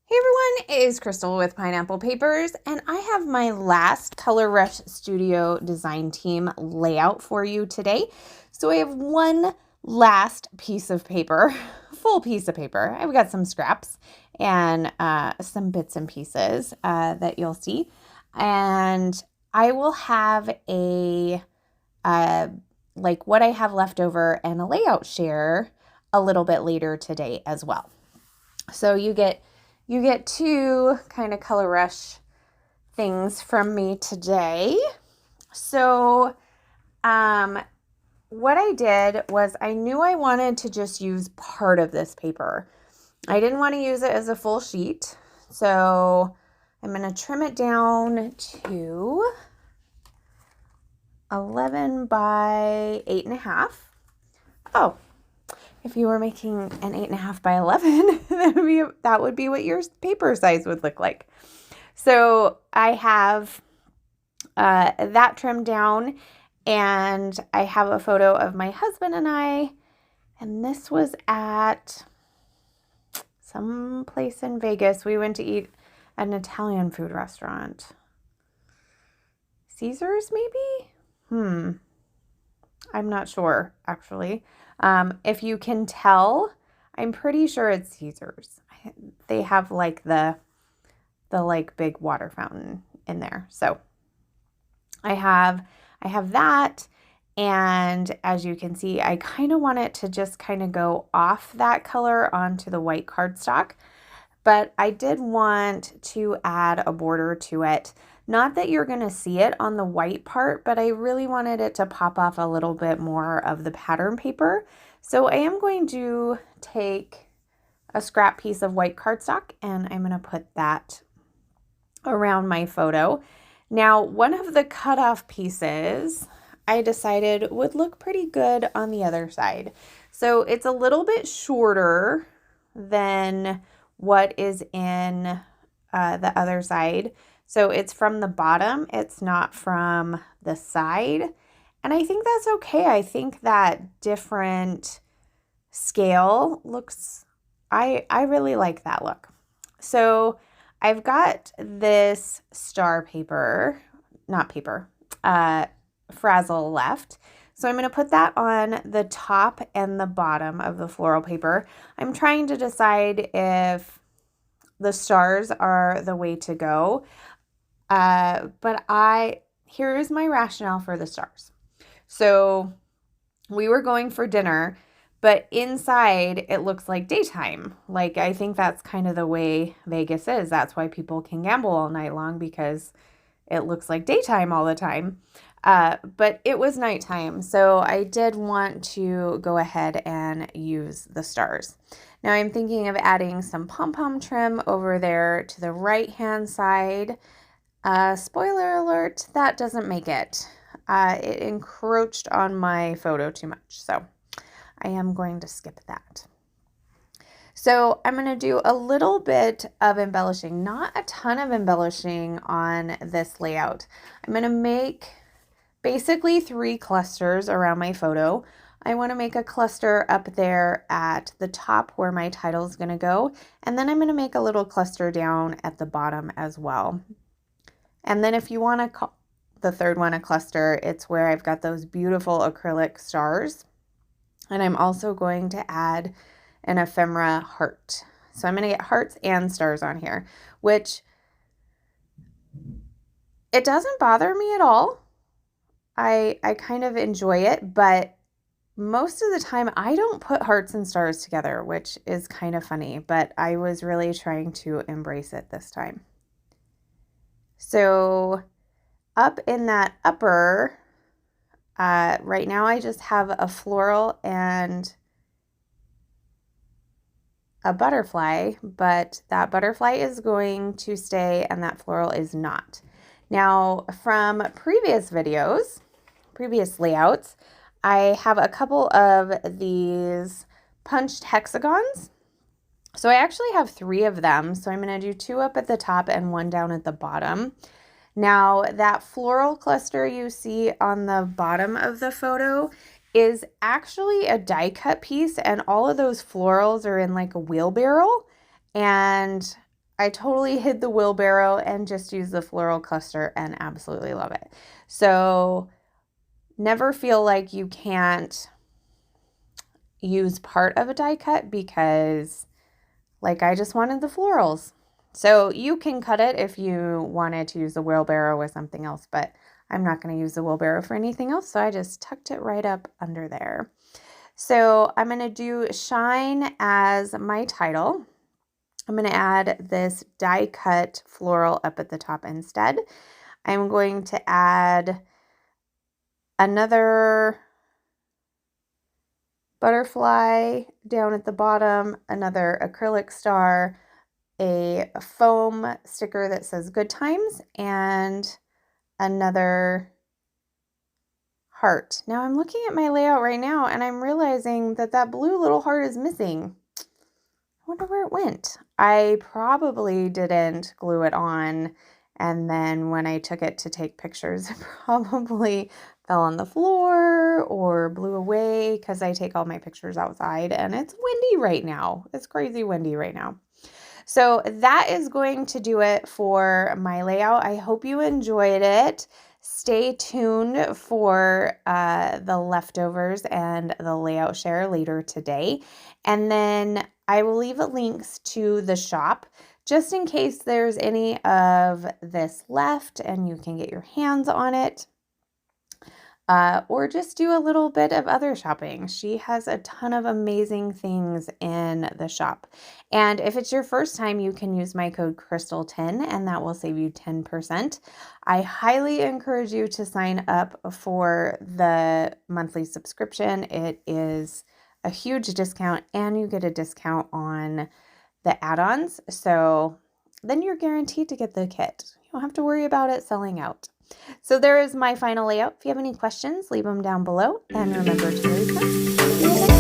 Hey everyone, it is Crystal with Pineapple Papers, and I have my last Color Rush Studio design team layout for you today. So I have one last piece of paper, full piece of paper. I've got some scraps and some bits and pieces that you'll see. And I will have like what I have left over and a layout share a little bit later today as well. So you get two kind of Color Rush things from me today. So what I did was I knew I wanted to just use part of this paper. I didn't want to use it as a full sheet. So I'm going to trim it down to 11 by 8.5. Oh, if you were making an 8.5 by 11, that would be what your paper size would look like. So I have that trimmed down, and I have a photo of my husband and I, and this was at some place in Vegas. We went to eat at an Italian food restaurant. Caesar's, maybe? I'm not sure, actually. If you can tell, I'm pretty sure it's Caesar's. They have like the like big water fountain in there. So I have that, and as you can see, I kind of want it to just kind of go off that color onto the white cardstock, but I did want to add a border to it. Not that you're going to see it on the white part, but I really wanted it to pop off a little bit more of the pattern paper. So I am going to take a scrap piece of white cardstock, and I'm going to put that around my photo. Now, one of the cutoff pieces I decided would look pretty good on the other side. So it's a little bit shorter than what is in the other side. So it's from the bottom, it's not from the side. And I think that's okay. I think that different scale looks, I really like that look. So I've got this star paper, frazzle left. So I'm going to put that on the top and the bottom of the floral paper. I'm trying to decide if the stars are the way to go. But here's my rationale for the stars. So we were going for dinner, but inside it looks like daytime. Like, I think that's kind of the way Vegas is. That's why people can gamble all night long, because it looks like daytime all the time. But it was nighttime, so I did want to go ahead and use the stars. Now I'm thinking of adding some pom-pom trim over there to the right-hand side. Spoiler alert, that doesn't make it. It encroached on my photo too much, so I am going to skip that. So I'm going to do a little bit of embellishing, not a ton of embellishing on this layout. I'm going to make basically 3 clusters around my photo. I want to make a cluster up there at the top where my title is going to go, and then I'm going to make a little cluster down at the bottom as well. And then if you want to call the third one a cluster, it's where I've got those beautiful acrylic stars. And I'm also going to add an ephemera heart. So I'm going to get hearts and stars on here, which it doesn't bother me at all. I kind of enjoy it, but most of the time I don't put hearts and stars together, which is kind of funny, but I was really trying to embrace it this time. So up in that upper, right now I just have a floral and a butterfly, but that butterfly is going to stay and that floral is not. Now, from previous videos, previous layouts, I have a couple of these punched hexagons. So I actually have 3 of them. So I'm going to do 2 up at the top and 1 down at the bottom. Now, that floral cluster you see on the bottom of the photo is actually a die cut piece, and all of those florals are in like a wheelbarrow, and I totally hid the wheelbarrow and just used the floral cluster and absolutely love it. So never feel like you can't use part of a die cut because like I just wanted the florals. So you can cut it if you wanted to use the wheelbarrow with something else, but I'm not going to use the wheelbarrow for anything else. So I just tucked it right up under there. So I'm going to do Shine as my title. I'm going to add this die cut floral up at the top instead. I'm going to add another butterfly down at the bottom, another acrylic star, a foam sticker that says good times, and another heart. Now I'm looking at my layout right now and I'm realizing that that blue little heart is missing. I wonder where it went. I probably didn't glue it on, and then when I took it to take pictures, it probably fell on the floor or blew away because I take all my pictures outside and it's windy right now. It's crazy windy right now. So that is going to do it for my layout. I hope you enjoyed it. Stay tuned for the leftovers and the layout share later today. And then I will leave links to the shop just in case there's any of this left and you can get your hands on it. Or just do a little bit of other shopping. She has a ton of amazing things in the shop. And if it's your first time, you can use my code Crystal10 and that will save you 10%. I highly encourage you to sign up for the monthly subscription. It is a huge discount and you get a discount on the add-ons. So then you're guaranteed to get the kit. You don't have to worry about it selling out. So there is my final layout. If you have any questions, leave them down below. And remember to raise them.